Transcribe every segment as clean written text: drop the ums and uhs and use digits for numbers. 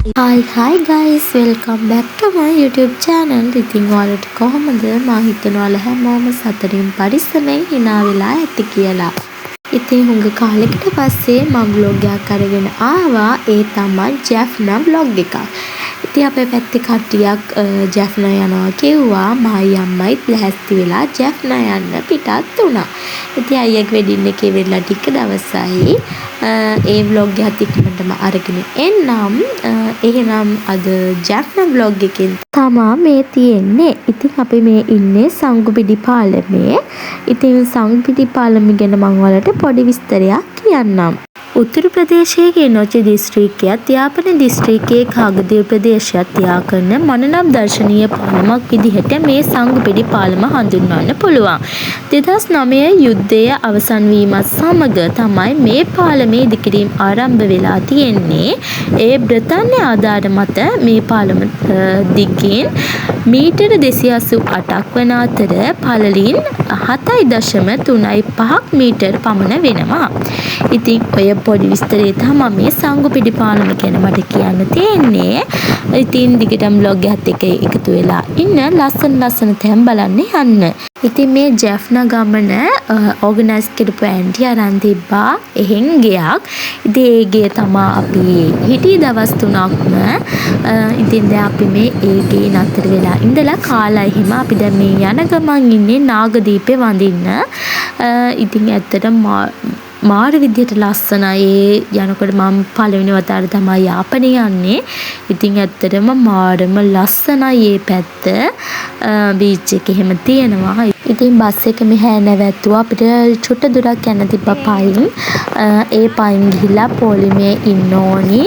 Hi guys, welcome back to my YouTube channel. ඉතින් ඔයාලට කොහොමද? මම හිතනවා ඔයාලා හැමෝම සතුටින් පරිස්සමෙන් hina වෙලා ඇති කියලා. ඉතින් හුඟ කාලෙකට පස්සේ මම vlog එකක් අරගෙන ආවා. ඒ තමයි ජැෆ්නා vlog එකක්. ඉතින් අපේ පැත්තේ කට්ටියක් ජැෆ්නා යනවා කිව්වා. මයි අම්මයිත් ලෑස්ති වෙලා ජැෆ්නා යන්න පිටත් වුණා. ඉතින් අයියාගේ වෙඩින් එකේ වෙලා ටික දවසයි ඒ vlog එකත් ඉක්මනටම අරගෙන එන්නම්. එහෙනම් අද ජැෆ්නා vlog එකෙන් තමා මේ තියෙන්නේ. ඉතින් අපි මේ ඉන්නේ සංගුපිටි පාලමේ. ඉතින් සංගුපිටි පාලම ගැන මම ඔයාලට පොඩි විස්තරයක් කියන්නම්. උත්තර ප්‍රදේශයේ නොචි දිස්ත්‍රික්කයත් යාපන දිස්ත්‍රික්කයේ කාගදීව ප්‍රදේශයත් යා කරන මනනම් දර්ශනීය පාලමක් විදිහට මේ සංගුපිටි පාලම හඳුන්වන්න පුළුවන්. 2009 යුද්ධය අවසන් වීමත් සමග තමයි මේ පාලමේ ඉදිකිරීම ආරම්භ වෙලා තියෙන්නේ. ඒ බ්‍රිතාන්‍ය ආධාර මත මේ පාලම දිගින් මීටර 288ක් වන අතර පළලින් 7.35 මීටර පමණ වෙනවා. ඉතින් ඔය පොඩි විස්තරේ තමයි මේ සංගුපිටි පාලම ගැන මට කියන්න තියෙන්නේ. ඉතින් දිගටම vlog එකත් එක්ක එකතු වෙලා ඉන්න ලස්සන තැන් බලන්න යන්න. ඉතින් මේ ජැෆ්නා ගමන ඕගනයිස් කරපු ඇන්ටි අරන් තිබ්බා එහෙන් ගෙයක්. ඉතින් ඒ ගේ තමයි අපි හිටි දවස් 3ක්ම. ඉතින් දැන් අපි මේ ඒ ගේ නතර වෙලා ඉඳලා කාලා එහෙම අපි දැන් මේ යන ගමන් ඉන්නේ නාගදීපේ වඳින්න. ඉතින් ඇත්තටම මාර විදියට ලස්සනයි. යනකොට මම පළවෙනි වතාවට තමයි යාපනය යන්නේ. ඉතින් ඇත්තටම මාරම ලස්සනයි මේ පැත්ත. බීච් එක එහෙම තියෙනවා. ඉතින් බස් එක මෙහා නැවැත්තුවා. අපිට චුට්ට දුරක් යන්න තිබ්බා පයින්. ඒ පයින් ගිහිල්ලා පොලිමේ ඉන්න ඕනි.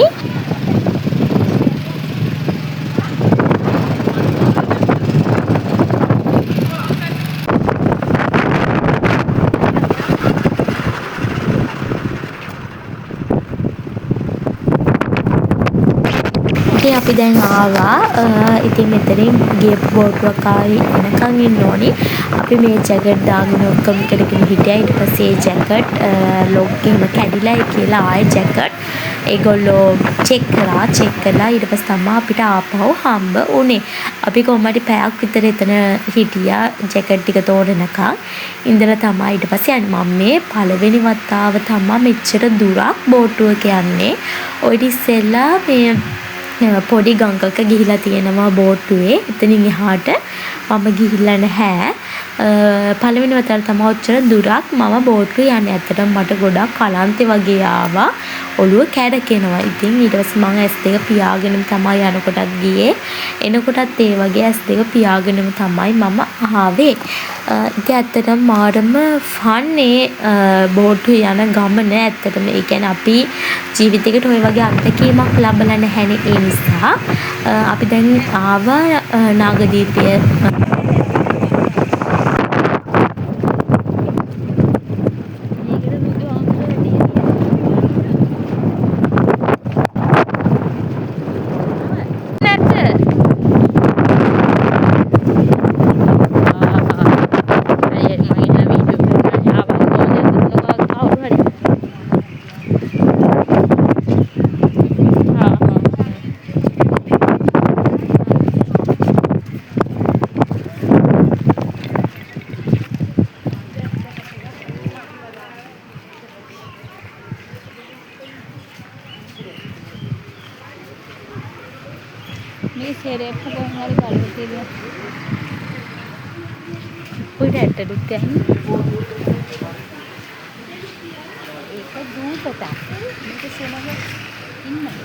අපි දැන් ආවා. ඉතින් මෙතනින් ගියපු බෝට්ටුවක් ආවේ එනකන් ඉන්න ඕනි. අපි මේ ජැකට් දාගෙන ඔක්කොම කරගෙන හිටියා. ඊට පස්සේ ජැකට් ලොක් එහෙම කැඩිලායි කියලා ආයේ ජැකට් ඒගොල්ලෝ චෙක් කරලා ඊට පස්සේ තමයි අපිට ආපහු හම්බ වුනේ. අපි කොහමද පැයක් විතර එතන හිටියා ජැකට් ටික තෝරනකම්. ඉඳලා තමයි ඊට පස්සේ යන්නේ. මම මේ පළවෙනි වතාව තමයි මෙච්චර දුරක් බෝට්ටුවක යන්නේ. ඔය ඉතිස්සෙල්ලා මේ පොඩි ගඟක ගිහිලා තියෙනවා බෝට්ටුවේ. එතනින් එහාට මම ගිහිල්ලා නැහැ. පළවෙනි වතාවට තමයි ඔච්චර දුරක් මම බෝට්ටුවේ යන්නේ. ඇත්තටම මට ගොඩක් කලන්තේ වගේ ආවා. ඔළුව කැරකෙනවා. ඉතින් ඊට පස්සේ මම S2 පියාගෙනම තමයි යනකොටත් ගියේ. එනකොටත් ඒ වගේ S2 පියාගෙනම තමයි මම ආවේ. ඉතින් ඇත්තටම මාරම ෆන් බෝට්ටුවේ යන ගමන. ඇත්තටම ඒ කියන්නේ අපි ජීවිතේකට ඔය වගේ අත්දැකීමක් ලැබලා නැහැනේ. ඒ නිසා අපි දැන් ආවා නාගදීපය. මේ සෙරේප්පු කොහොම හරි බලලා තියෙනවා. ඔය ඇටලුත් ඇහින්. ඒක දූපතක්. මේක සෙනඟ ඉන්නවා.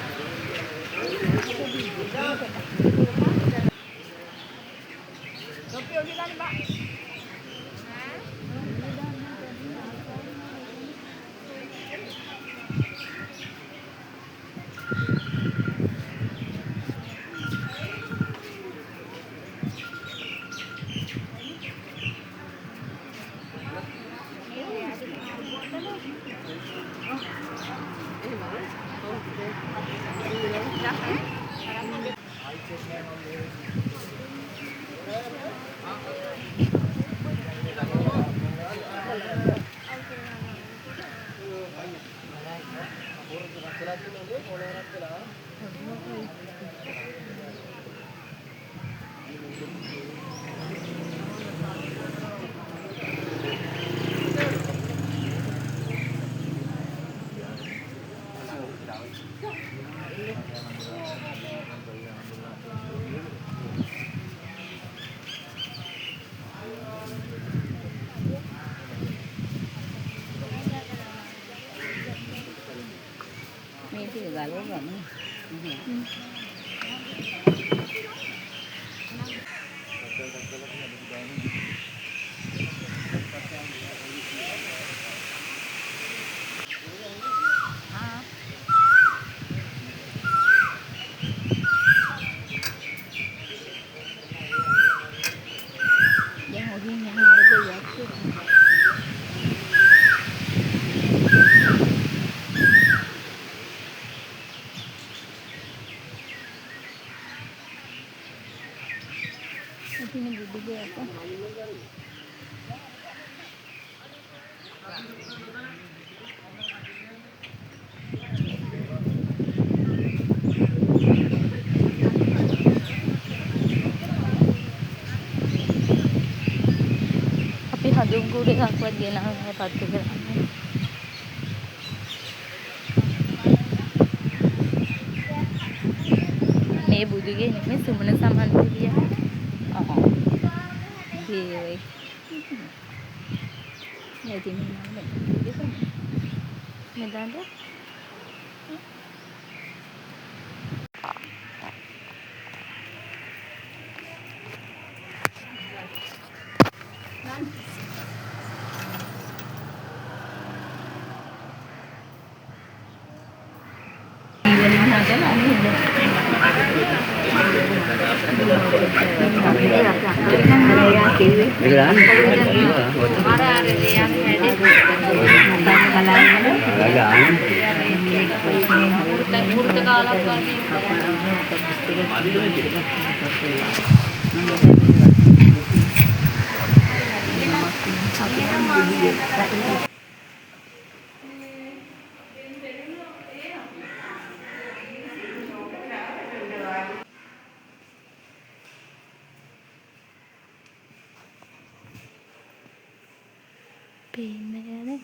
මේ ටික ගලව ගමු. දැන් ඔහින් යන බඩ යක්කේ. Ini budu apa? Tapi hadung gue udah kuat dia nang patu kerana. Nih budu gini, nih semua saman dia. Iya, ya di mana? Medan deh. Pemene.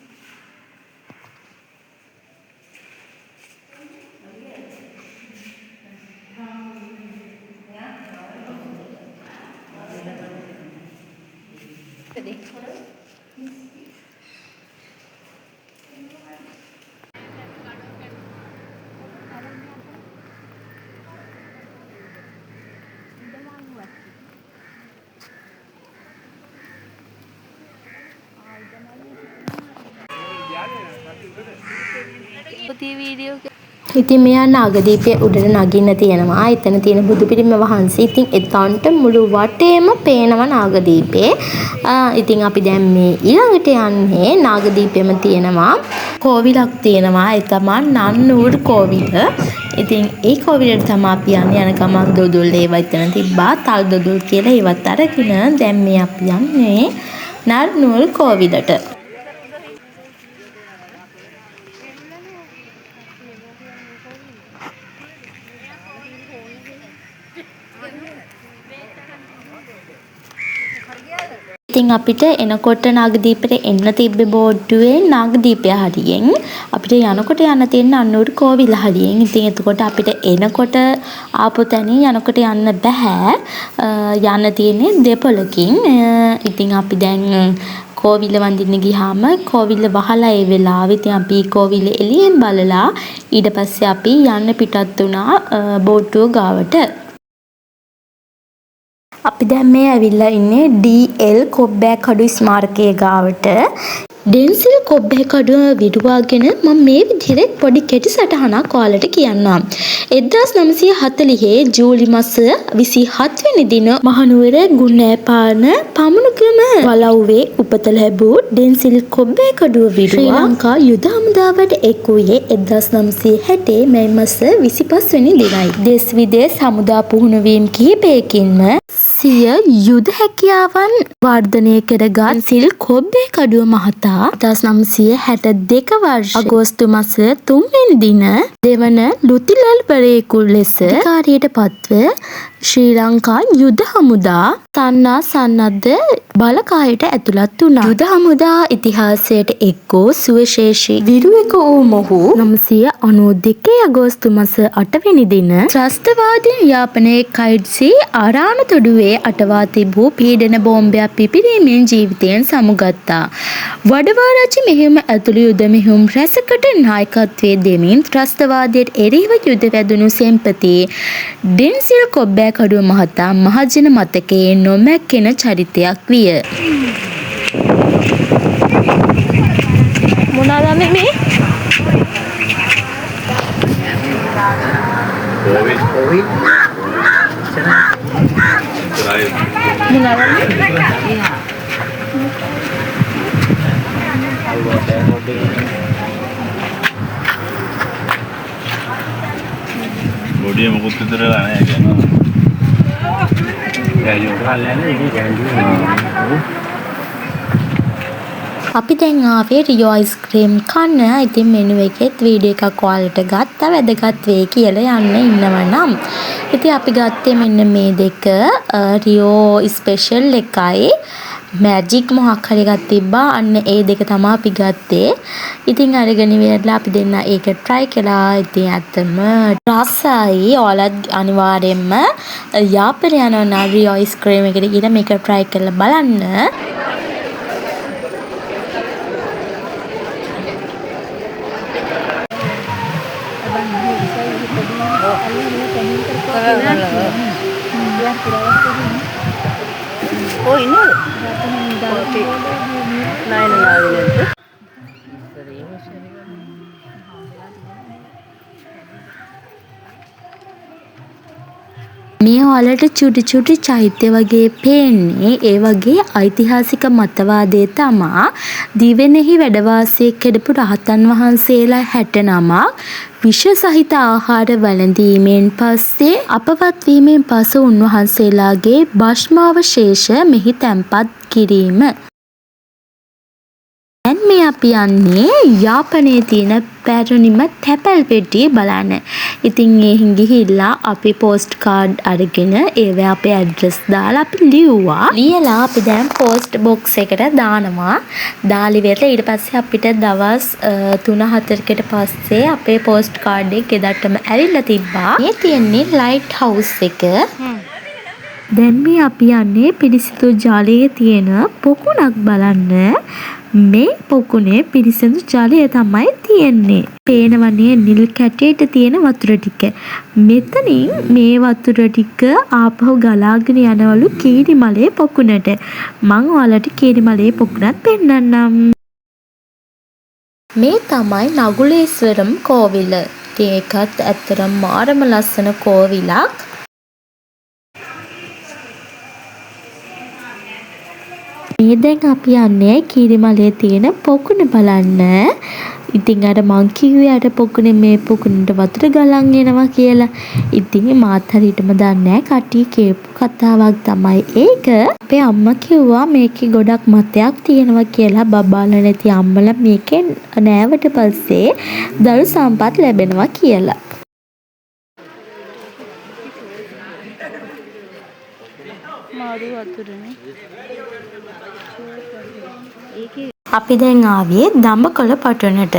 ඉතින් මෙයා නාගදීපයේ උඩට නගින්න තියෙනවා. එතන තියෙන බුදු පිළිම වහන්සේ. ඉතින් එතනට මුළු වටේම පේනවා නාගදීපේ. ඉතින් අපි දැන් මේ ඊළඟට යන්නේ නාගදීපෙම තියෙනවා කෝවිලක් තියෙනවා. ඒ තමයි නන්නූර් කෝවිල. ඉතින් ඒ කෝවිලට තමයි අපි යන්නේ. යන ගමන් දොඩොල් ඒවා එතන තිබ්බා. තල් දොඩොල් කියලා ඒවත් අරගෙන දැන් මේ අපි යන්නේ නන්නූර් කෝවිලට. ඉතින් අපිට එනකොට නාගදීපෙට එන්න තිබ්බේ බෝඩ්ඩුවේ නාගදීපය හරියෙන් අපිට යනකොට යන්න තියෙන නන්නූර් කෝවිල හරියෙන්. ඉතින් එතකොට අපිට එනකොට ආපු තැනින් යනකොට යන්න බෑ. යන්න තියෙන්නේ දෙපොලකින්. ඉතින් අපි දැන් කෝවිල වඳින්න ගියාම කෝවිල වහලා ඒ වෙලාවෙ ඉතින් අපි කෝවිල එළියෙන් බලලා ඊට පස්සේ අපි යන්න පිටත් වුණා බෝඩ්ඩුව ගාවට. අපි දැන් මේ ඇවිල්ලා ඉන්නේ DL කොබ්බෑකඩු ස්මාරකයේ ගාවට. ඩෙන්සිල් කොබ්බෑකඩුව විරුවාගෙන මම මේ විදිහට පොඩි කෙටි සටහනක් ඔයාලට කියන්නම්. 1940 ජූලි මාස 27 වෙනි දින මහනුවර ගුණෑපාන පමුණුකම වලව්වේ උපත ලැබූ ඩෙන්සිල් කොබ්බෑකඩුව විරුවා ශ්‍රී ලංකා යුද හමුදාවට එක් වූයේ 1960 මැයි මාස 25 වෙනි දිනයි. දේශ විදේශ හමුදා පුහුණුවීම් කිහිපයකින්ම සිය යුද හැකියාවන් වර්ධනය කරගත් සිල් කොබ්බේකඩුව මහතා 1962 වර්ෂ අගෝස්තු මාස 3 වෙනි දින දෙවන ලුතිලල්වරයෙකු ලෙස අධිකාරියට පත්ව ශ්‍රී ලංකා යුද හමුදා සන්නද්ධ බලකායට ඇතුළත් වුණා. යුද හමුදා ඉතිහාසයට එක් වූ සුවිශේෂී විරුවෙකු වූ මොහු 1992 අගෝස්තු මාස 8 වෙනි දින ත්‍රස්තවාදී යාපනයේ කයිඩ්සි ආරාමතොඩුවේ අටවා තිබූ පීඩන බෝම්බයක් පිපිරීමෙන් ජීවිතයෙන් සමුගත්තා. වඩවාරාජි මෙහෙයුම ඇතුළු යුද මෙහෙයුම් රැසකට නායකත්වයේ දෙමින් ත්‍රස්තවාදයට එරෙහිව යුද වැදුණු සෙන්පති ඩෙන්සිල් කොබ්බෑකඩුව මහතා මහජන මතකයේ නොමැකෙන චරිතයක් විය. මොනවාද මේ? බොඩිය මොකුත් විතරලා නැහැ කියනවා. අපි දැන් ආවේ රියෝ අයිස්ක්‍රීම් කන්න. ඉතින් මෙනු එකෙත් වීඩියෝ එකක් ඔයාලට ගත්තා වැදගත් වෙයි කියලා යන්න ඉන්නව නම්. ඉතින් අපි ගත්තේ මෙන්න මේ දෙක රියෝ ස්පෙෂල් එකයි මැජික් මොකක් හරි එකක් තිබ්බා. අන්න ඒ දෙක තමයි අපි ගත්තේ. ඉතින් අරගෙන ඉවරලා අපි දෙන්න ඒක try කළා. ඉතින් ඇත්තම රසයි. ඔයාලත් අනිවාර්යයෙන්ම යාපනය යනවා නම් රියෝ අයිස්ක්‍රීම් එකට ගිහලා මේක try කරලා බලන්න. Oh ini? Naik. මේ ඔයාලට චුටි චෛත්‍ය වගේ පේන්නේ ඒ වගේ ඓතිහාසික මතවාදයේ තමා දිවෙනෙහි වැඩ වාසය කරපු රහතන් වහන්සේලා 69ක් විෂ සහිත ආහාර වළඳීමෙන් පස්සේ අපවත් වීමෙන් පසු උන්වහන්සේලාගේ භස්මාවශේෂ මෙහි තැන්පත් කිරීම. දැන් මේ අපි යන්නේ යාපනයේ තියෙන පැරණිම තැපැල් පෙට්ටිය බලන්න. ඉතින් එහෙන් ගිහිල්ලා අපි පෝස්ට් කාඩ් අරගෙන ඒවේ අපේ ඇඩ්‍රස් දාලා අපි ලියුවා. ලියලා අපි දැන් පෝස්ට් බොක්ස් එකට දානවා. දාලි වෙරලා ඊට පස්සේ අපිට දවස් 3-4කට පස්සේ අපේ පෝස්ට් කාඩ් එක ගෙදරටම ඇවිල්ලා තිබ්බා. මේ තියෙන්නේ ලයිට් හවුස් එක. දැන් මේ අපි යන්නේ පිරිසිදු ජලයේ තියෙන පොකුණක් බලන්න. මේ පොකුණේ පිරිසිදු ජලය තමයි තියෙන්නේ. පේනවනේ නිල් කැටයට තියෙන වතුර ටික. මෙතනින් මේ වතුර ටික ආපහු ගලාගෙන යනවලු කීරිමලේ පොකුණට. මං ඔයාලට කීරිමලේ පොකුණත් පෙන්නන්නම්. මේ තමයි නගුලේශ්වරම් කෝවිල. ඒකත් ඇත්තටම මාරම ලස්සන කෝවිලක්. මේ දැන් අපි යන්නේ කීරිමලේ තියෙන පොකුණ බලන්න. ඉතින් අර මං කිව්වේ අර පොකුණේ මේ පොකුණට වතුර ගලන් එනවා කියලා. ඉතින් මාත් හරියටම දන්නේ නැහැ. කට්ටිය කියපු කතාවක් තමයි ඒක. අපේ අම්මා කිව්වා මේකේ ගොඩක් මතයක් තියෙනවා කියලා. බබාලා නැති අම්මලා මේකෙන් නෑවට පස්සේ දරු සම්පත් ලැබෙනවා කියලා. මාරු වතුරනේ. අපි දැන් ආවේ දඹකොළ පටුනට.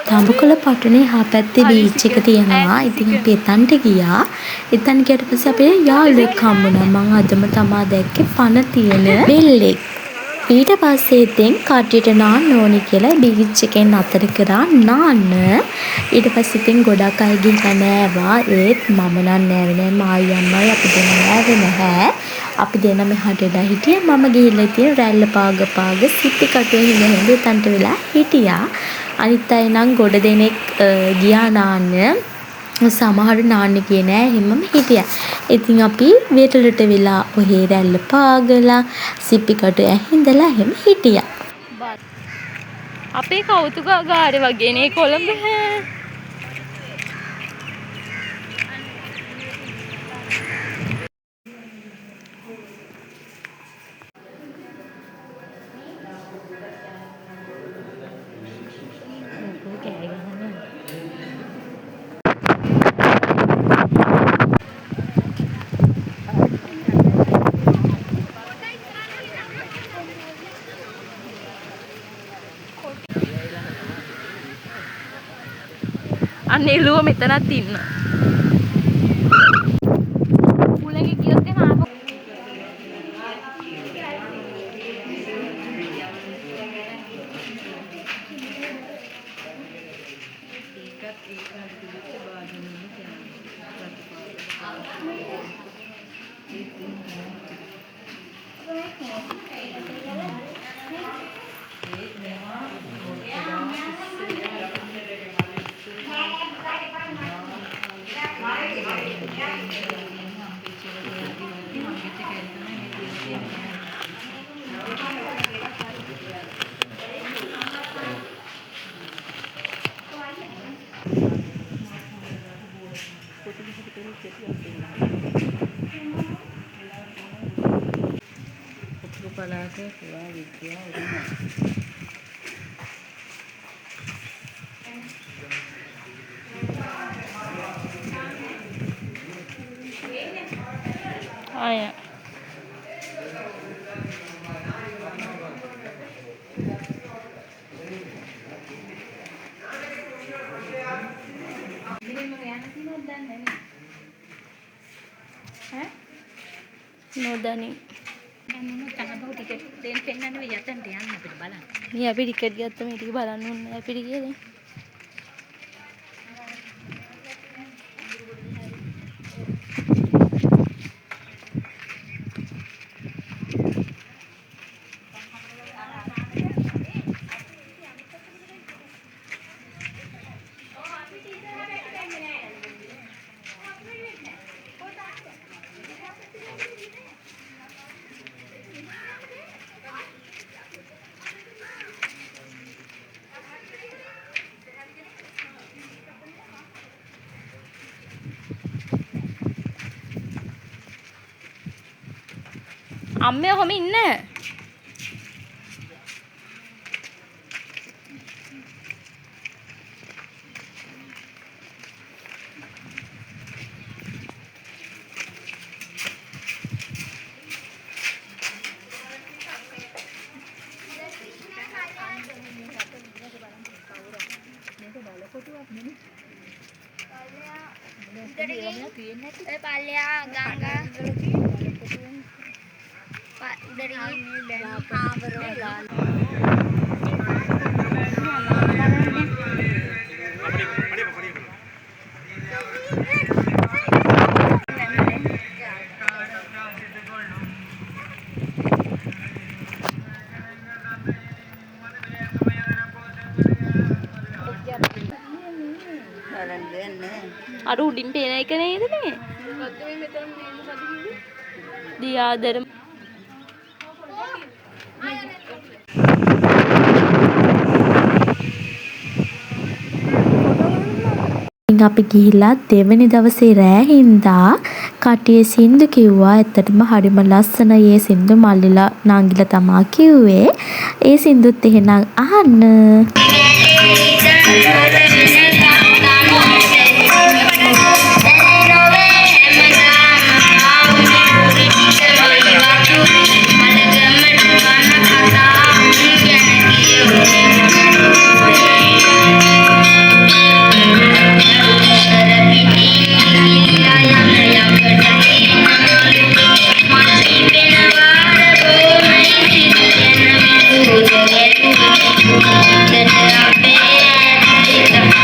දඹකොළ පටුනේ හා පැත්තේ බීච් එක තියෙනවා. ඉතින් අපි එතනට ගියා. එතන ගියට පස්සේ අපේ යාළුවෙක් හම්බුණා. මං අදම තමා දැක්කේ පන තියෙන බෙල්ලෙක්. ඊට පස්සේ ඉතින් කට්ටියට නාන්න ඕනි කියලා බීච් එකෙන් අතර කරා නාන්න. ඊට පස්සේ ඉතින් ගොඩක් අය ගිහින් නෑවා. ඒත් මම නම් නෑවේ නෑ. මායි අම්මයි අපි දෙන්න නෑවේ නැහැ. අපි දෙනම හදලා හිටියේ. මම ගිහිල්ලා ඉතින් රැල්ල පාග සිප්පි කටුවේ හිඳ එතනට වෙලා හිටියා. අනිත් අය නම් ගොඩ දෙනෙක් ගියා නාන්න. සමහර නාන්න ගියේ නෑ, එහෙමම හිටියා. ඉතින් අපි වෙරළට වෙලා ඔහේ රැල්ල පාගලා සිප්පි කටුවේ ඇහිඳලා එහෙම හිටියා. අපේ කෞතුකාගාරය වගේනේ කොළඹ. අන්න එළුව මෙතනත් ඉන්න. උලගේ ගියොත් එහෙම ආපහු නොදනි. මේ අපි ටිකට් ගත්තම ටික බලන්න ඕනේ අපිට කියලා. අම්මේ ඔහම ඉන්න. පල්ලෙයා ගංගා අර උඩින් පේන එක නේද මේ? දියාදර අපි ගිහිල්ලා දෙවෙනි දවසේ රෑ හින්දා කටියේ සින්දු කිව්වා. ඇත්තටම හරිම ලස්සනයි ඒ සින්දු. මල්ලිලා නංගිලා තමා කිව්වේ. ඒ සින්දුත් එහෙනම් අහන්න. That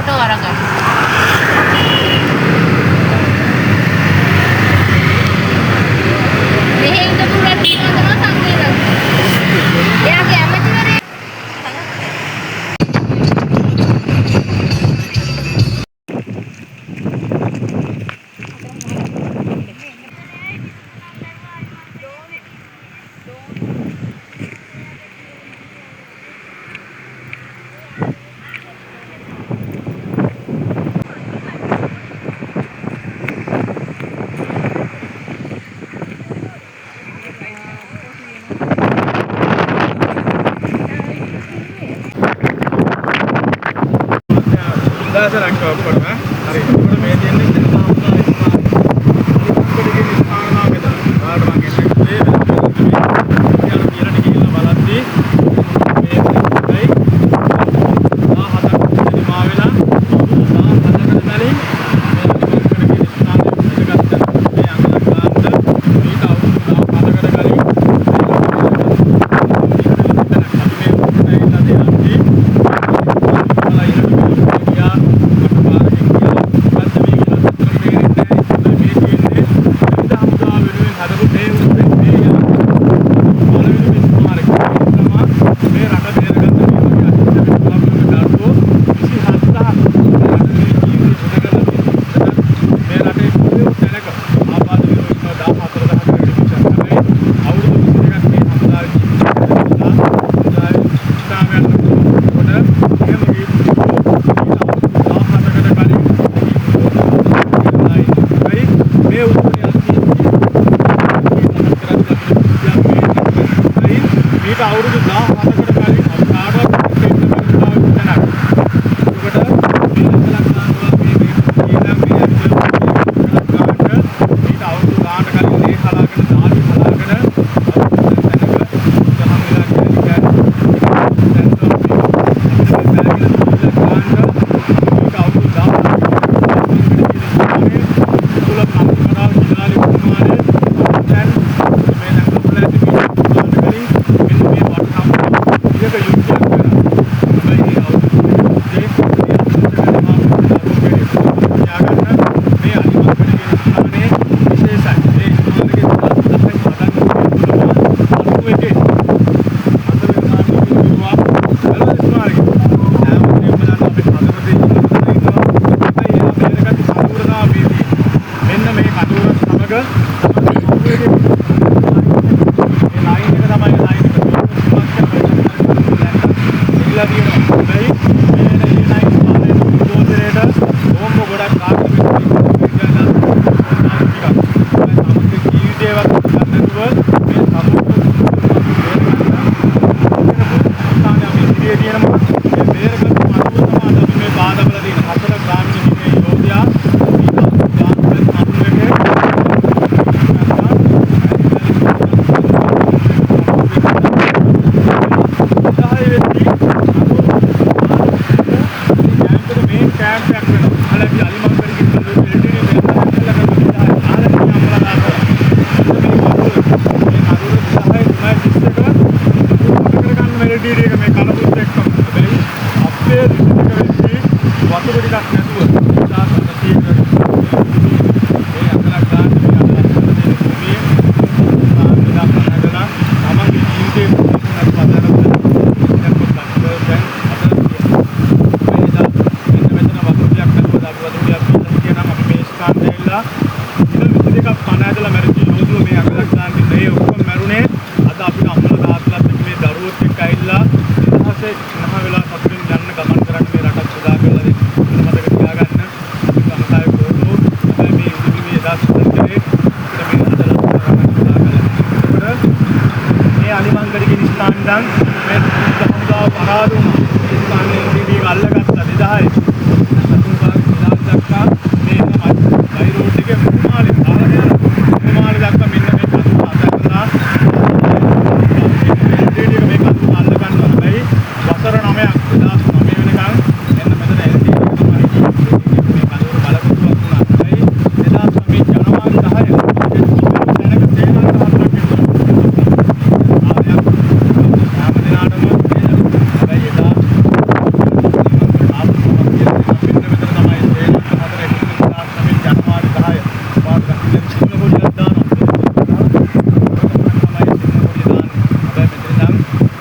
ෆොටෝ අරගන්න. මෙහෙ ඉඳපු රටේ තමයි සංකේතය. එයාගේ ඇමතිවරේ දාසරක් ඔක්කොම හරි ඒකට මේ දෙන්නේ ඉතින් සාමාන්‍යයෙන්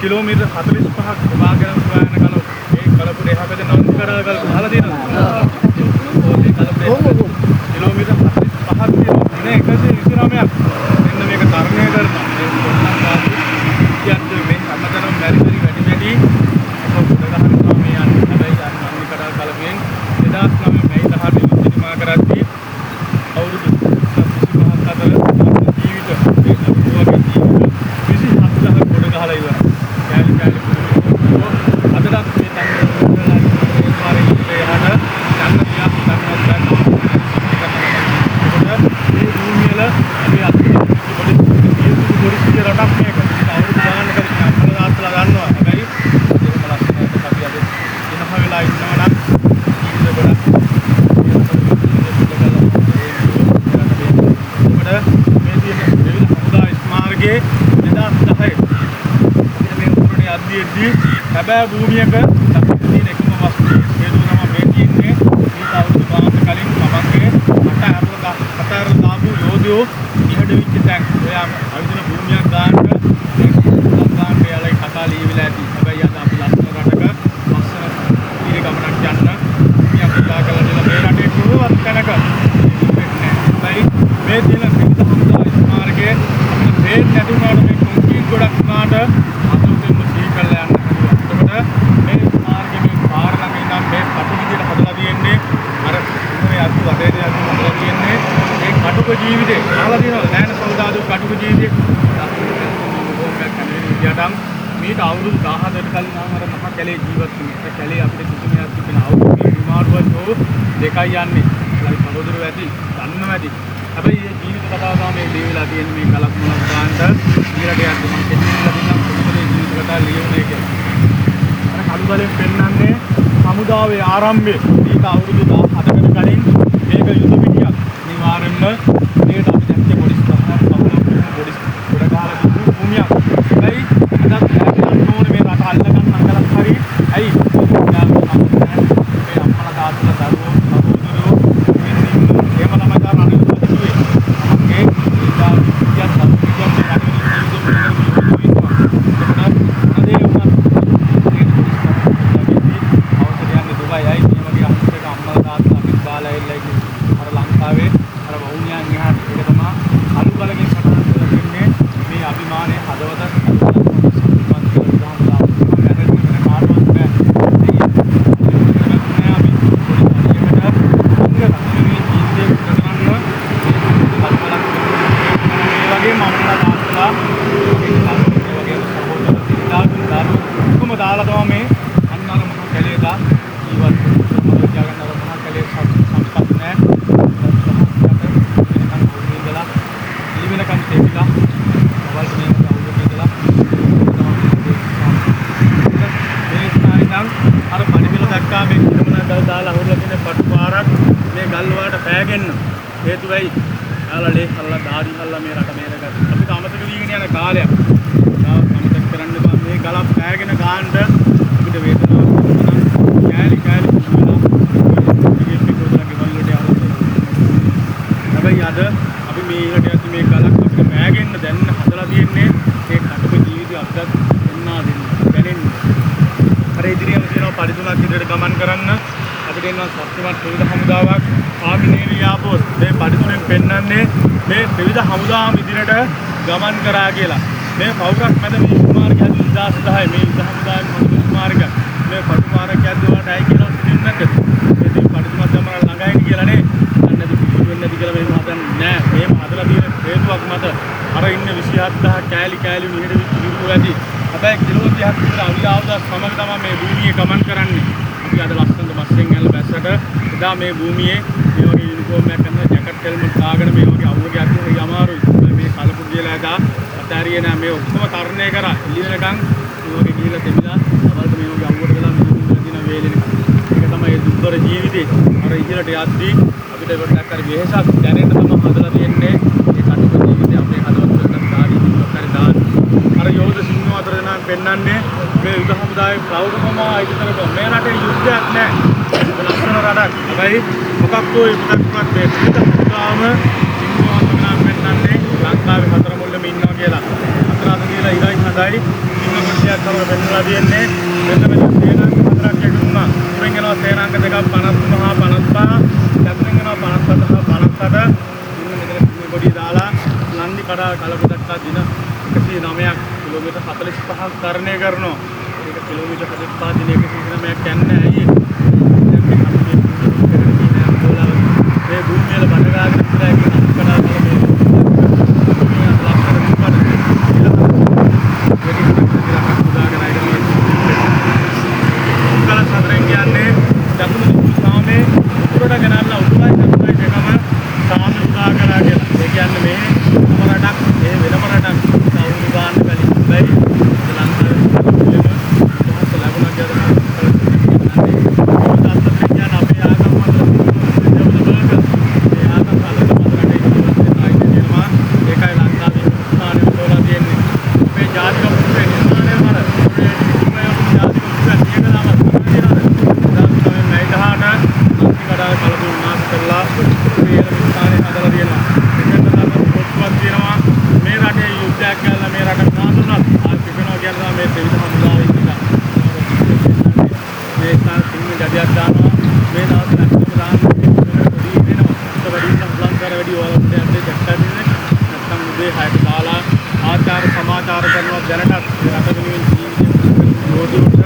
කිලෝමීටර් 45ක් ප්‍රභාකරන් සොයන කල මේ කලපුර එහා පැත්තේ නන්දිකඩාල කලප ගහලා තියෙනවා. ඒ කලපුර කිලෝමීටර් 45ක් තියෙනවා. ඉන්නේ 129ක්. මෙන්න මේක තරණය කරනවා. මේ පොඩ්ඩක් ආපු කියන්නේ මේ හැමතැනම වැඩි වැඩි පොඩ ගහනවා මේ යන්නේ. හැබැයි අර නන්දිකඩාල කලපෙන් 2009 මැයි 18 නිමා කරද්දී අවුරුදු 25ක් අතර ජීවිත මේ නබුවගේ ජීවිත 27000ක් ගොඩ ගහලා ඉවරයි. කැලි කැලි අදටත් මේ තන්නේ පාරේ ඉන්නේ යහට යන්න තියා ගන්නවත් ගන්න. මේ භූමියල අපි අත්ති පොඩි රටක් මේක. අවුරුදු ගානකට අපල දාස්ලා ගන්නවා. හැබැයි ඒක ලස්සනට අපි අද ඉනහ වෙලා ඉන්නවා නම් ජීවිත ගොඩක් මේ තියෙන දෙවිල හමුදා ස්මාරකයේ 2010 මේ උඩරේ අධ්‍යයනදී හැබැයි භූමියක තියෙන එකම වස්තුව හේතුව තමයි මේ තියෙන්නේ ඊට අවුරුදු 5කට කලින් මමගේ කතාර දාපු යෝධයෝ ඉහළ විච්ච තැන් ඔයාම අවිදින භූමියක් ගන්න යාලයි කතා ලියවිලා ඇති. හැබැයි අද අපි ලස්සන රටක ලස්සන ඉරි ගමනක් යන්න අපි අපිලා කරලා දෙන මේ රටේ කොහොමවත් තැනක හැබැයි මේ තියෙන විවිධ හමුදා ස්මාරකයේ අපිට තේරෙන්නේ නැති වුණාට මේ කොන්ක්‍රීට් ගොඩක් වුණාට අතුරුදෙන්න සීකල්ලා යන්න හදුවා. එතකොට මේ ස්මාරකයේ මේ පාර ළඟ ඉඳන් මේ කටු විදියට හදලා තියෙන්නේ අර මේ අතු වටේට යන හදලා තියෙන්නේ මේ කටුක ජීවිතේ. අහලා තියෙනවද නෑන සෞදාදු කටුක ජීවිතේ? යටම් මීට අවුරුදු 17කට කලින් නම් අර මහ කැලේ ජීවත් වුණේ. ඒ කැලේ අපිට කිසිමයක් තිබෙන අවුරුදු නිමාඩුවක් දෙකයි යන්නේ. ලයි සහෝදරයෝ ඇති දන්නවා ඇති. හැබැයි මේ ජීවිත කතාව තමයි මේ ලියවිලා තියෙන මේ කලක් මොනක් ගන්නට ඊළඟට යද්දි මම කෙනෙක්ලා දිනම් පොතේ ජීවිත කතාව ලියුනේ කියලා. අර කළුගලෙන් පෙන්නන්නේ සමුදාවේ ආරම්භය. ඊට අවුරුදු 17කට කලින් මේක යුද පිටියක්. අනිවාර්යෙන්ම මේකට අපි දැක්කේ පොලිස් සහාය පොලිස් ගොඩ ගහලා තිබුණු භූමියක්. හැබැයි අදත් යන්න ඕනේ මේ රට අල්ලගන්න අංගලක් හරි. ඇයි? මේ අම්මලා තාත්තලා දරුවෝ සහෝදරයෝ එහෙම තමයි ගන්න අනිවාර්යද කිව්වේ. මගේ ඉතින් කියක් සම්පූර්ණ දාලා තමයි මේ අන්නර මහ කැලේ දා ජීවත් වෙනවා. ජාගන්නර මහ කැලේ සම්පත් නැහැ. ඉඳලා ඉලිවෙනකන් තේවිලා අවල් මේ අවුරුදු ඉඳලා මේ ස්ථානිකන් අර පණිවිඩ දැක්කා මේ කිරමන දාලා හොරලා තියෙන පටු පාරක් මේ ගල් වලට පෑගෙන්න හේතුවයි යාලා ලේ කල්ලා දාඩි කල්ලා මේ රට මේරගත්තා. අපි අමතක වීගෙන යන කාලයක්. අමතක කරන්න බෑ මේ ගලක් පෑගෙන ගන්නට අපිට වේදනාවක් නම් කෑලි කෑලි කුමලා ඉතින් මේ පොඩ්ඩක් ගෙවල් වලට යවලා. හැබැයි අද අපි මේ ඊට යති මේ ගලක් අපිට පෑගෙන්න දැන් හදලා තියෙන්නේ මේ කටුක ජීවිතය අපිට එන්නා දෙන්න. දැනෙන්නේ. අර ඉදිරියම තියෙනවා පරිතුණක් ඉදිරියට ගමන් කරන්න අපිට එනවා ශක්තිමත් ත්‍රිවිධ හමුදාවක් ආමිනේරියාපෝස් මේ පරිතුණෙන් පෙන්වන්නේ මේ ත්‍රිවිධ හමුදාව ඉදිරියට ගමන් කරා කියලා. මේ පවුරක් මැද මේ ස්මාරකය 2010 මේ යුද හමුදාවේ මොකද ස්මාරකය මේ පටු මාරකයක් දුවලට ඇයි කියලා හිතන්නේ නැද්ද? මේ දේ පරිතුමත් ගමන ළඟයි කියලා නේ. නැත්නම් පිටු වෙන්නේ නැති කියලා මේ හදන්නේ නෑ. මේව හදලා තියෙන හේතුවක් මත අර ඉන්න 27000 කෑලි කෑලි නිහෙඩ විසිරු ඇති. හැබැයි කිලෝ 30ක් විතර අවිලාවද සමග තමයි මේ භූමියේ ගමන් කරන්නේ. අපි අද ලස්සනට බස්සෙන් ඇවිල්ලා බැස්සට එදා මේ භූමියේ මේ වගේ යුනිෆෝම් එකක් කරන ජැකට් හෙල්මට් දාගෙන මේ වගේ අවුවගේ අතුරු යමාරුයි. මේ කලපුරු කියලා එදා අතාරියේ නෑ මේ ඔක්කොම තරණය කරා. එළිය වෙනකන් මේ වගේ ගිහිල්ලා දෙමිලා අවල්ට මේ වගේ අවුවට වෙලා මිනිස්සුන්ලා දින වේලෙන. ඒක තමයි දුක්තර ජීවිතේ. අර ඉහළට යද්දී අපිට පොඩ්ඩක් හරි වෙහසක් දැනෙන්න තමයි හදලා තියෙන්නේ. මේ කටුක ජීවිතේ අපේ හදවත් වලට දාඩි දුක්ක් හරි දාන. අර යෝධ සිංහ අතර දෙනා පෙන්වන්නේ මේ යුද හමුදාවේ ප්‍රෞಢකම ආයතනක මේ රටේ යුද්ධයක් නෑ. ලස්සන රටක්. හැබැයි මොකක්දෝ ඉක්මනටවත් මේ පිටතාවම සිංහවන්තනා පෙන්වන්නේ ලංකාවේ හතර මුල්ලෙම ඉන්නවා කියලා. හතර අත කියලා ඉරයි හඳයි කොටියක් තමයි වෙන්නලා තියෙන්නේ. මෙන්න මේ සේනාංක හතරක් එකතු වුණා. උඩින් යනවා සේනාංක දෙකක් 53 හා 55. දකුණින් යනවා 57 හා 58. ඉන්න මෙතන මේ කොටිය දාලා නන්දි කඩා කලප දක්වා දින 109ක් කිලෝමීටර් 45ක් තරණය කරනවා. ඒක කිලෝමීටර් 45 දින 109ක් යන්නේ ඇයි? දැන් මේ අපි මේ භූමිය වල බඩගාගෙන ඉඳලා ඒක නන්දි කඩා කලප ආචාර සමාචාර කරනවා දැනටත් රට වෙනුවෙන් ජීවිතේ යෝධයෝට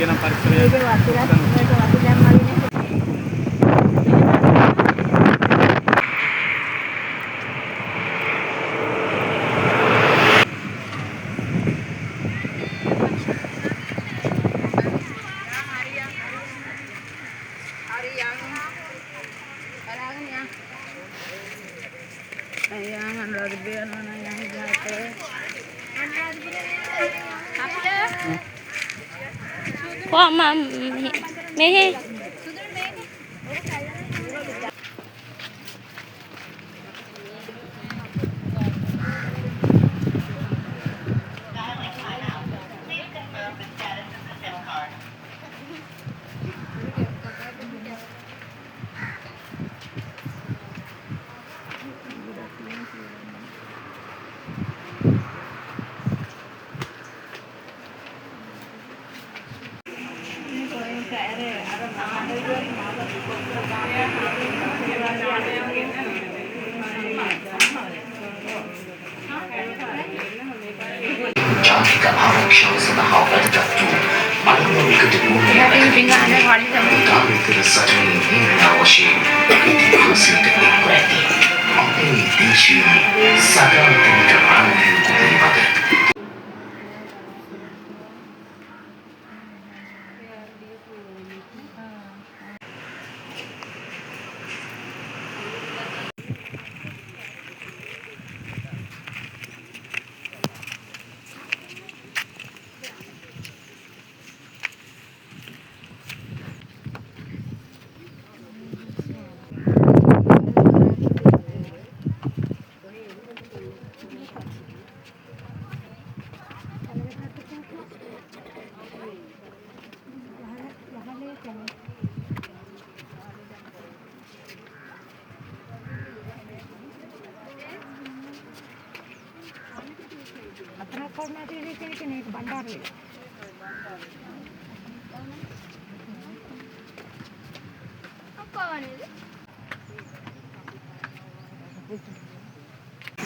නම් පරිසරය මේක වතුරක් මේක වතුර දැම්මගෙන Kok mam mehe ජාතික ආරක්ෂාව සඳහා වැදගත් වූ අනුමෝදිත භූමිය ධාර්මික සටනින් හිමියා වශයෙන් ඉතිහාසයට එක්ව ඇති අපේ දේශීය සදාතනික රාජ්‍ය පිළිබඳ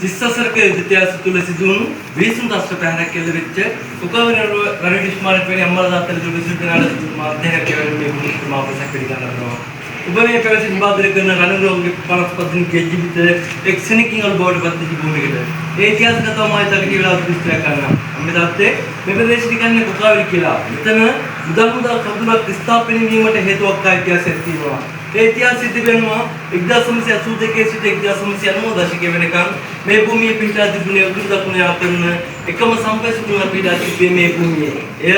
जिससरके इतिहास तुले सिद्धूनु बीसुं दस्त पहना के लिए बिच्चे उकावने रविश मारे पे अम्मर दाते जो विजिट करने माध्यम के लिए में बुनियाद मापे से करी जाना रहा उबने पे वैसे बात करना गाने लोग के पास पत्नी के जीवित एक स्निकिंग और बोर्ड पत्नी की भूमि के लिए इतिहास का तो हमारे तक की विलास विस्तार करना हमें दाते मेरे देश की करने उकावने किला इतना मुदा कबूला किस्तापनी नहीं मटे हेतु अक्का इतिहास है तीनों इतिहास इतिबेनुआ एकदा समस्या सूते के सिटे एकदा समस्या नोदाशिके वेनकान मे भूमि पिंटा दिबुने उदुदा कुने आतन एकम संपेस कुना पिडा दिबे मे भूमि ए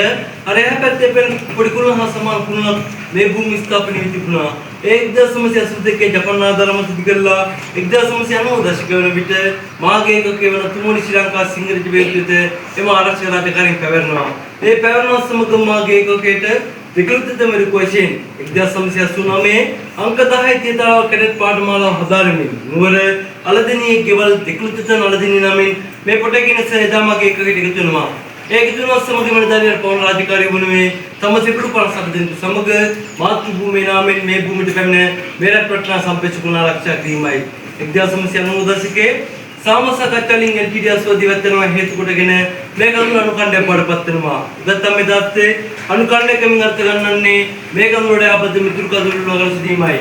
अरे हपते पेन पडिकुल हा समान कुना मे भूमि स्थापने दिबुना एकदा समस्या सूते के जपन्ना धर्म दिगल्ला एकदा समस्या नोदाशिके वेन बिटे मागे एक केवल तुमोनी श्रीलंका सिंगर जिबेते एमा आरक्षक राज्यकारी पेवरना ए पेवरना समगम मागे एक केटे विकल्पित मेरे क्वेश्चन एकदा समस्या सुना में अंक 10 तेता कैडेट पाठमाला हजारनी नुवर अलदिनी केवल विकल्पित अलदिनी नामिन मैं पटेकिन से दामा के एक चुनमा एक चुनमा समग्र मनदारी पवन राज्यकारी बनवे समस्या कुड पर सकदिन समग्र मातृभूमि नामिन मैं भूमि दिपने मेरा प्रश्न संपेचुकुना रक्षा क्रीमाई एकदा समस्या नोदसिके सामसा कच्चलिंग एलटीडी अस्वदिवत्तनवा हेतु कोटගෙන මේකඳුර අනුකණ්ඩය පඩපත්නවා ගත්තම මෙදාත්තේ අනුකණ්ඩය කමින් අර්ථ ගන්නන්නේ මේකඳුරට ආපද මිතුරු කඳුරු වල සුදීමයි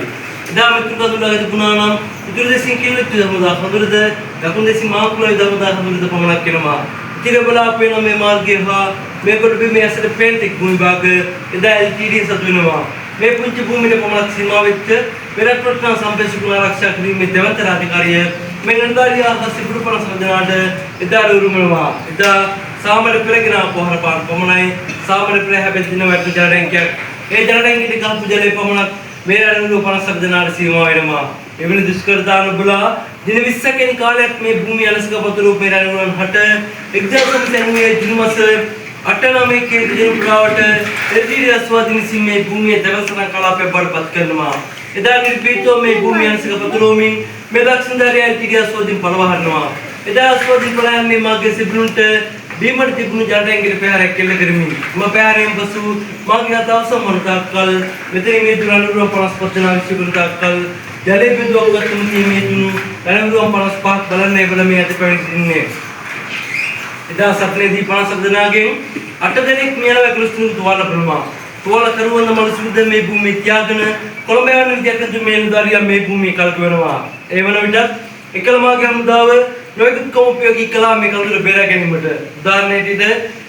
ඉදා මිතුරු කඳුරු වල තිබුණා නම් මිතුරු දෙසින් කිලොත් දමුදා කඳුරද දකුණු දෙසින් මාකුලයි දමුදා කඳුරද පමණක් වෙනවා ඉතින් බලා අපේන මේ මාර්ගය හා මේකට මේ ඇසට පෙන්ටික් භූමි භාග එදා එල්ටීඩී සතු වෙනවා මේ පුංචි භූමියට පමණක් සීමා වෙච්ච පෙරට ප්‍රශ්න සම්පේක්ෂණ ආරක්ෂා කිරීමේ දෙවන්තර අධිකාරිය मैं नंदारी आकाशी ग्रुप पर समझनाट इधर उरुमवा इधर सामने प्रेगना पोहर पार पमनाई सामने प्रे है बेदिन वेट जाड़ें क्या ये जाड़ें की दिखा पुजले पमना मेरा रंगो पर समझनाट सीमा वेरमा इवन दुष्कर्ता अनुबला दिन विश्व के निकाले में भूमि अलस का पत्रों मेरा रंगो हट एग्जाम समस्या में जुर्मस अटना में के दिन प्रावट एलटीडी अस्वादिन सी में भूमि देवसना कला पे बड़ पत करनमा इधर निर्पीतो में भूमि अलस का पत्रों में मेदाक्षंदारी एलटीडी अस्वादिन पलवाहरनमा इधर अस्वादिन पलायन में मागे से ब्रुंट बीमर तिबुनु जाडेंगे पेहर केले गर्मी म पेहर एम बसु मागे आता समन का कल मेतरी में दुरानु पनस्पतना विषुन का कल जले में दो गतम में दुनु कलम पनस पाक बलने बलमे अति पड़ने इधर सपने दी पांच शब्द नागे अटदने मेरा वक्लुस्तु द्वारा ब्रह्मा තුවාල කරුවන් මනුස්සුද මේ භූමිය තියාගෙන කොළඹ යන විදියට මේ නිලධාරියා මේ භූමිය කල්පවනවා. ඒ වන විටත් එකලමාගේ හමුදාව නොයෙකුත් කෝපයෝගී කළා මේ කඳුර බේරා ගැනීමට. උදාහරණයකට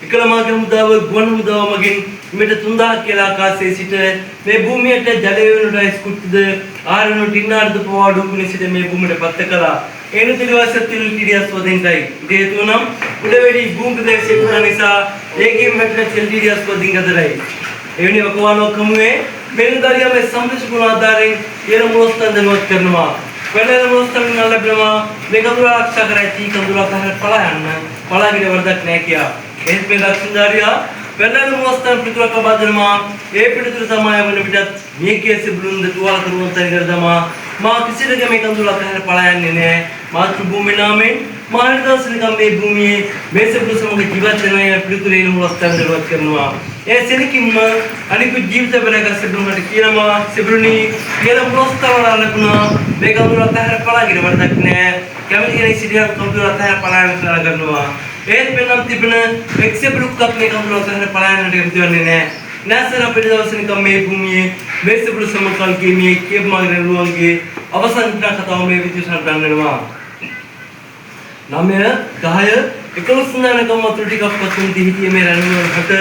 එකලමාගේ හමුදාව ගුවන් හමුදාව මගින් මෙට 3000 කියලා ආකාශයේ සිට මේ භූමියට ජලය වෙනුට ස්කුට්ද ආරණු ටින්නාර්ද පවාඩු කුණි සිට මේ භූමියට පත්ත කළා. එන දිවසතිල් ටිඩියස් වදින්ටයි. ඒ තුනම් උඩවැඩි භූමි ප්‍රදේශයේ පුරා නිසා ඒකෙන් මෙට ටිඩියස් වදින් ගදරයි. එවැනි වකවානුවක් හමුවේ මෙලෙදරියා මේ සම්පූර්ණ ආධාරයෙන් ඊර මොස්තන් දනුවත් කරනවා. වෙලෙන මොස්තන් නලබ්‍රමා මේ කඳුර ආරක්ෂා කරයි තී කඳුර අතර පලා යන්න පලාගිර වරදක් නැහැ කියා. එහෙත් මේ දක්ෂින්දාරියා වෙලෙන මොස්තන් පිටුරක බදනවා ඒ පිටුර තමයි වන විටත් මේ කේසෙ බුලුන්ද තුවාල කරුවන් තනි කර දමා මා කිසිදක මේ කඳුර අතර පලා යන්නේ නැහැ. මාතෘ භූමිය නාමයෙන් මානවදර්ශනිකම් මේ භූමියේ මේසබුදු සමග ජීවත් වෙන අය පිළිතුරේ මොස්තන් දරුවත් කරනවා. ඒ සෙනකින්ම අනිකුත් ජීවිත බලක සෙබළුන්ට කියනවා සෙබළුනි කියලා මොස්තවල ලැබුණා මේ කඳුර අතර පලාගිර වරදක් නැහැ. කැමති කෙනෙක් සිටියා කඳුර අතර පලාගෙන ඉස්සරහ කරනවා. ඒත් වෙනම් තිබෙන එක්සෙබළුක් අපේ කඳුර අතර පලායන්නට කැමති වෙන්නේ නැහැ. නැසර අපේ දවසනිකම් මේ භූමියේ මේසබුදු සමකල් කීමේ කියප මාගේ රුවන්ගේ අවසන් කතාව මේ විදිහට සම්පන්නනවා. 9 10 11 නකම වතුර ටිකක් පසුන් දිහිතියේ මේ රණුවකට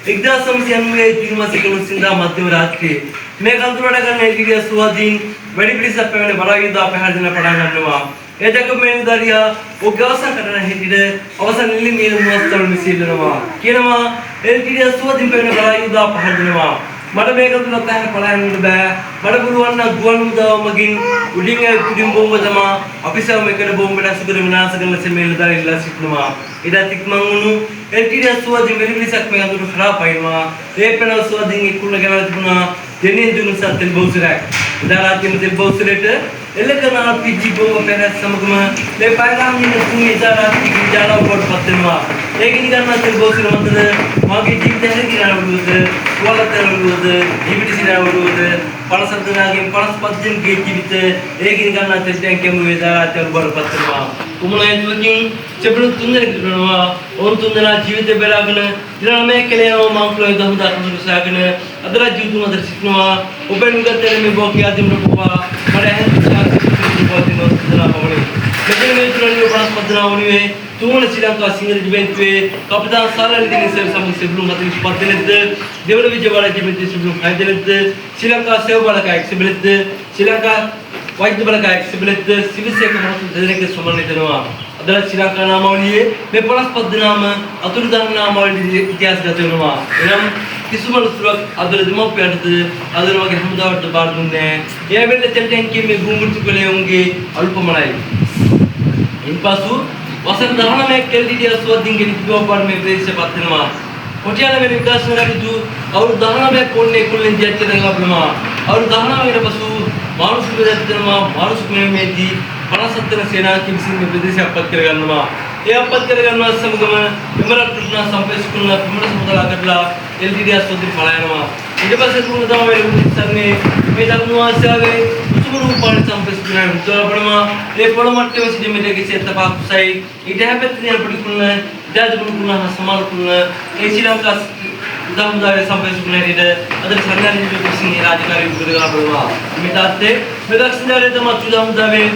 1990 ජූන් මාසයේ 11 වෙනිදා මධ්‍යම රාත්‍රියේ මේ කඳුරට ගන්න එළිය සුවදීන් වැඩි පිළිසක් පැමිණ බලාගින්දා පැහැදින පටන් ගන්නවා. ඒ දෙක මේ දරියා ඔග්ගවසන් කරන හැටියට අවසන් නිලිමේ මොස්තර මිසිල්නවා. කියනවා එළිය සුවදීන් පැමිණ බලාගින්දා පැහැදිනවා. මට මේක තුනත් අහන්න පලයන්න බෑ. මට පුළුවන් නම් ගුවන් හමුදාව මගින් උඩින් ඒ කුඩින් බෝම්බ තමා අපි සම මේකට බෝම්බට අසුකර විනාශ කරන සෙමෙල්ල දාලා ඉල්ලා සිටිනවා. ඊට ඉක්මන් වුණු එල්ටිඩියස් සුවදින් වෙලිවිසක් මේ අඳුර කරා පයින්නවා. ඒ පෙනව සුවදින් ඉක්ුණ ගෙවලා තිබුණා. දෙනින් දුන්නු සත්‍යල් බෞසරක්. උදාරාත්‍යම තෙල් බෞසරට එල්ලකන RPG බෝම්බ පෙරස් සමගම මේ පයිරාම් දින තුනි ඉදාරාත්‍රික විජාලව කොටපත් වෙනවා. ඒකින් ගන්න තෙල් බෞසර මතද මාගේ ජීවිතය හැකිරවලුද වලතරවලුද ජීවිත සිරවලුද 50 දෙනාගෙන් 55 දෙනෙක්ගේ ජීවිත ඒකින් ගන්න තෙල් ටැංකියම වේදාරාත්‍රික බෝම්බපත් වෙනවා. කුමලයන්තුකින් චෙබළු තුන්දෙනෙක් කරනවා. ඔවුන් තුන්දෙනා ජීවිත බෙලාගෙන දිනමේ කෙලේනෝ මාංකුලේ දහුදා කුරුසාගෙන අදලා ජීවිතුම අතර සිටිනවා. ඔබෙන් ගත්තේ මේ බෝකී ආදිම රූපවා මඩ හැන්දි පොතිනෝ සදලා පවණි. මෙතන මේ තුරලිය ප්‍රාස් පදනා වුණේ තුමන ශ්‍රී ලංකා සිංහල ජීවිතයේ කපිතාන් සාරල් දිනේ සමු සෙබළුන් අතර පදෙනෙක්ද දෙවන විජයවල ජීවිතයේ සෙබළුන් 6 දෙනෙක්ද ශ්‍රී ලංකා සේව බලක එක්සබලෙක්ද ශ්‍රී ලංකා වෛද්‍ය බලක එක්සබලෙක්ද සිවිසේක මහතු දෙනෙක් සම්මානිත වෙනවා. අදලා ශ්‍රී ලංකා නාමාවලියේ මේ 55 දෙනාම අතුරුදහන් නාමාවලියේ ඉතිහාසගත වෙනවා. එනම් කිසිම ලුතුරක් අදලා දෙමව්පියන්ට අදලා වගේ හමුදාවට බාර දුන්නේ නැහැ. ඒ වෙලෙ තෙල්ටෙන්කි මේ භූමුර්ති කලේ උන්ගේ අල්පමණයි. ඉන්පසු වසර 19 කෙල්ටිඩියස් සුවදින් ගෙනිච්චෝපාර මේ ප්‍රදේශපත් වෙනවා. කොටියාල වෙන විකාශන රජු අවුරුදු 19 කොන්නේ කුල්ලෙන් ජැච්චෙන් ගබනවා. අවුරුදු 19 කට පසු මානුෂික දෙයක් මානුෂික මේදී 57 වෙනි සේනාංක විසින් මේ ප්‍රදේශය අපත් කර ගන්නවා. ඒ අපත් කර ගන්නවා සමගම එමරත් ප්‍රශ්න සම්පේක්ෂණ පිමඩ සමුදලා කරලා එල්ටිඩියස් සුවදින් පලායනවා. ඊට පස්සේ තුන තමයි වෙන්නේ මේ දකුණු ආසියාවේ උතුරු සම්පේක්ෂණ උත්තරපරම ඒ පොළොමට්ටමේ සිට මෙතන කිසිත් තපාකුසයි ඊට හැපැත්තේ යන පිටිකුණ ඉදාජුකුණ සමාන කුණ ඒ ශ්‍රී ලංකා උදාමුදාවේ සම්පේක්ෂණයේද අද සංඥානික විසින් රාජකාරී උපදෙලා බලනවා. මේ තාත්තේ මේ දක්ෂිණාරයේ තම උදාමුදාවේ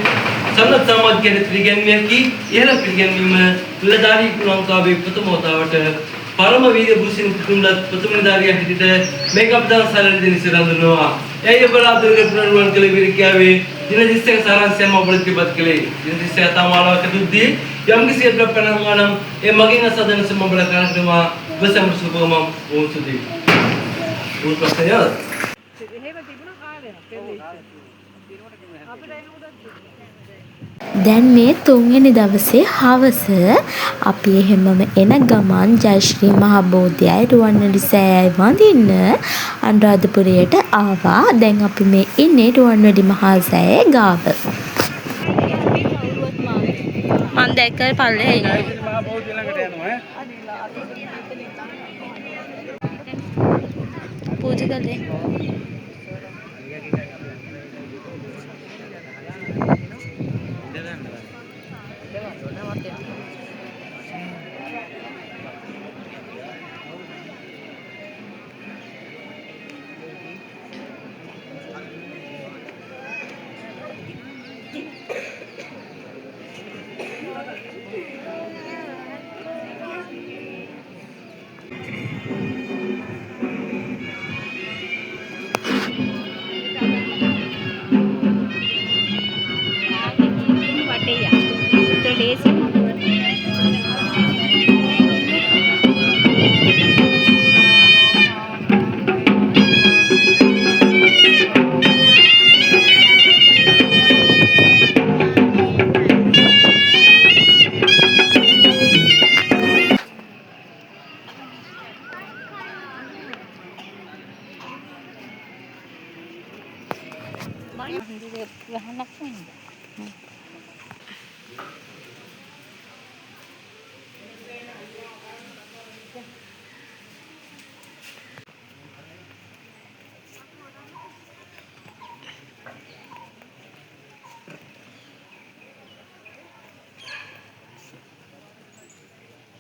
සම්මත සමාජයේ ත්‍රිගන්වියකි ඉහළ පිළිගැන්වීම නිලධාරී කුලංකාවේ ප්‍රථම වතාවට පරම වීර භූෂණ තුන්ලත් ප්‍රථම නිලධාරියා හිටිට මේක අපදාන සාරල් දින සිරඳනවා. ඒ බලාදුරක පුනරුවන් කළ විරිකාවේ දින 30ක සාරාංශයම ඔබට ඉදිරිපත් කළේ. දින 30 තමාලවකදී යම් කිසි ප්‍රපණංගනම් ඒ මගින් අසදන සම්බල කරනවා වසම සුභම වූසුදී. උත්පත්තය දැන් මේ තුන්වෙනි දවසේ හවස අපි එහෙමම එන ගමන් ජයශ්‍රී මහ බෝධියයි රුවන්වැලි සෑයයි වඳින්න අනුරාධපුරයට ආවා. දැන් අපි මේ ඉන්නේ රුවන්වැලි මහා සෑය ගාව. මම දැක්ක පල්ලේ ඉන්නේ. මහා බෝධිය ළඟට යනවා පූජා කළේ.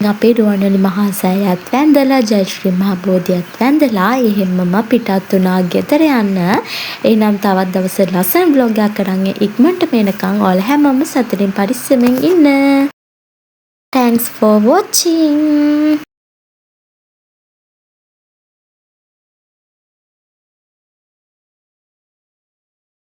අපේ රුවන්වැලි මහා සෑයත් වැඳලා ජයශ්‍රී මහ බෝධියත් වැඳලා එහෙම්මම පිටත් වුණා ගෙදර යන්න. එහෙනම් තවත් දවසක ලස්සන vlog එකක් අරන් ඉක්මනට මේනකන් ඔයාලා හැමෝම සතුටින් පරිස්සමෙන් ඉන්න. Thanks for watching.